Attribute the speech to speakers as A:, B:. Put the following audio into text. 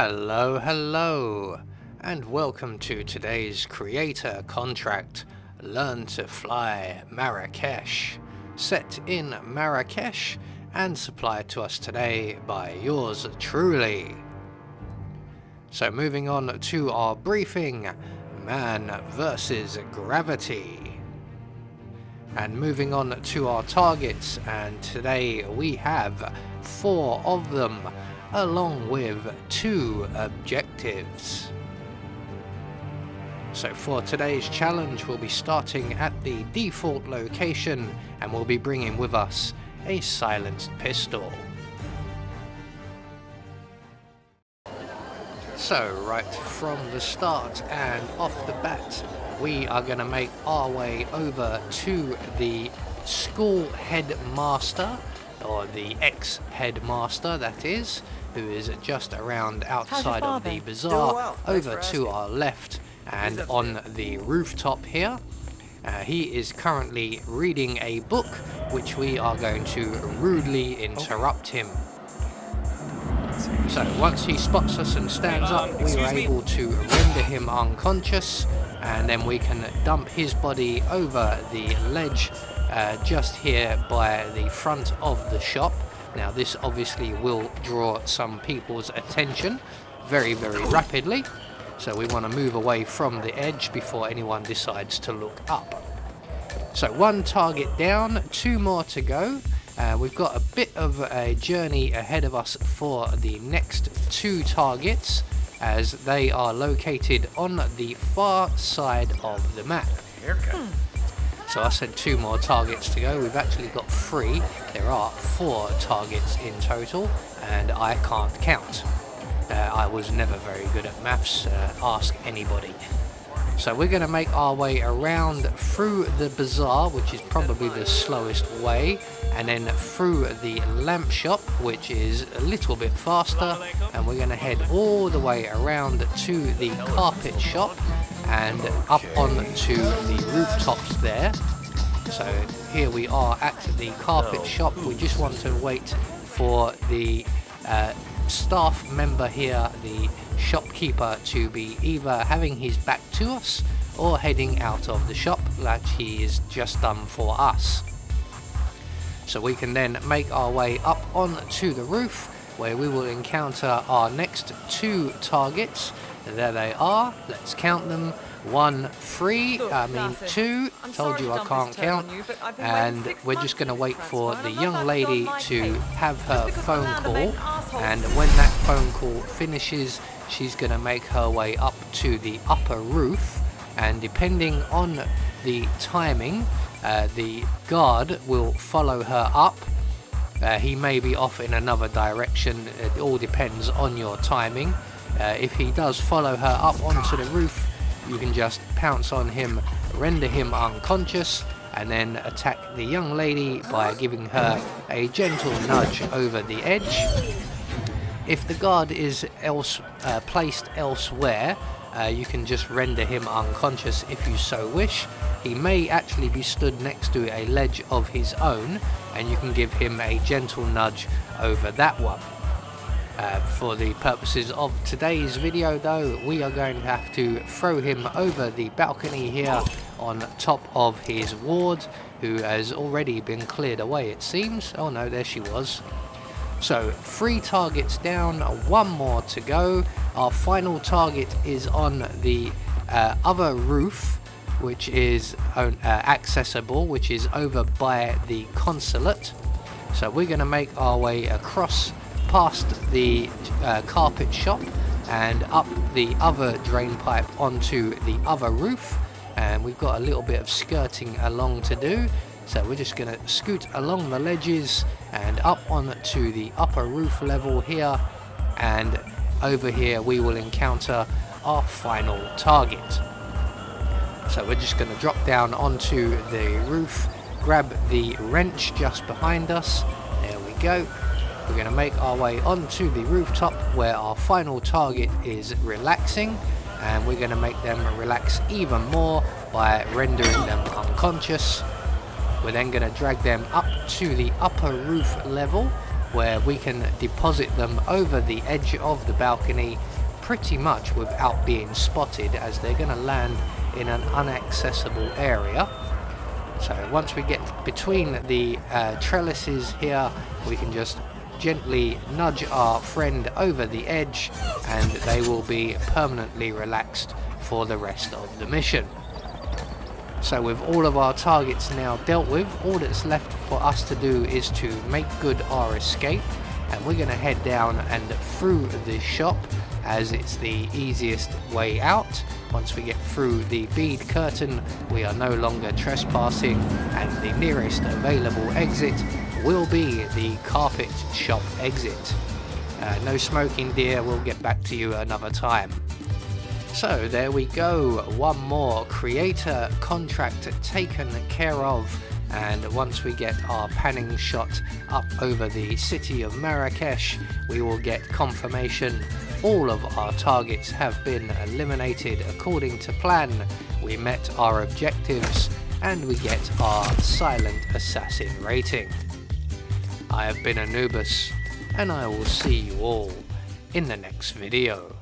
A: Hello, and welcome to today's creator contract, Learn to Fly Marrakesh, set in Marrakesh and supplied to us today by yours truly. So moving on to our briefing, man versus gravity. And moving on to our targets, and today we have 4 of them, along with 2 objectives. So for today's challenge, we'll be starting at the default location and we'll be bringing with us a silenced pistol. So right from the start and off the bat, we are going to make our way over to the school headmaster, or the ex-headmaster that is, who is just around outside of the bazaar, over to our left and on the rooftop here. He is currently reading a book, which we are going to rudely interrupt him. So once he spots us and stands up, we are able to render him unconscious, and then we can dump his body over the ledge just here by the front of the shop. Now this obviously will draw some people's attention very rapidly, so we want to move away from the edge before anyone decides to look up. So 1 target down, 2 more to go. We've got a bit of a journey ahead of us for the next 2 targets, as they are located on the far side of the map. So I said 2 more targets to go. We've actually got 3. There are 4 targets in total, and I can't count. I was never very good at maths, ask anybody. So we're going to make our way around through the bazaar, which is probably the slowest way, and then through the lamp shop, which is a little bit faster, and we're going to head all the way around to the carpet shop and up onto the rooftops there. So here we are at the carpet shop. We just want to wait for the staff member here, the shopkeeper, to be either having his back to us or heading out of the shop like he is just done for us. So we can then make our way up onto the roof, where we will encounter our next 2 targets. There they are, let's count them. 1, 3, I mean 2, told you I can't count, and we're just going to wait for the young lady to have her phone call, and when that phone call finishes, she's going to make her way up to the upper roof, and depending on the timing, the guard will follow her up. He may be off in another direction, it all depends on your timing. If he does follow her up onto the roof, you can just pounce on him, render him unconscious, and then attack the young lady by giving her a gentle nudge over the edge. If the guard is placed elsewhere, you can just render him unconscious if you so wish. He may actually be stood next to a ledge of his own, and you can give him a gentle nudge over that one. For the purposes of today's video though, we are going to have to throw him over the balcony here on top of his ward, who has already been cleared away it seems. Oh no, there she was. So 3 targets down, 1 more to go. Our final target is on the other roof, which is accessible, which is over by the consulate. So we're going to make our way across past the carpet shop and up the other drain pipe onto the other roof, and we've got a little bit of skirting along to do, so we're just going to scoot along the ledges and up onto the upper roof level here, and over here we will encounter our final target. So we're just going to drop down onto the roof, grab the wrench just behind us, there we go. We're going to make our way onto the rooftop where our final target is relaxing, and we're going to make them relax even more by rendering them unconscious. We're then going to drag them up to the upper roof level, where we can deposit them over the edge of the balcony pretty much without being spotted, as they're going to land in an inaccessible area. So once we get between the trellises here, we can just gently nudge our friend over the edge and they will be permanently relaxed for the rest of the mission. So with all of our targets now dealt with, all that's left for us to do is to make good our escape, and we're going to head down and through the shop as it's the easiest way out. Once we get through the bead curtain, we are no longer trespassing, and the nearest available exit will be the carpet shop exit. No smoking, dear, we'll get back to you another time. So there we go, one more creator contract taken care of, and once we get our panning shot up over the city of Marrakesh, we will get confirmation all of our targets have been eliminated according to plan. We met our objectives and we get our silent assassin rating. I have been Anubis, and I will see you all in the next video.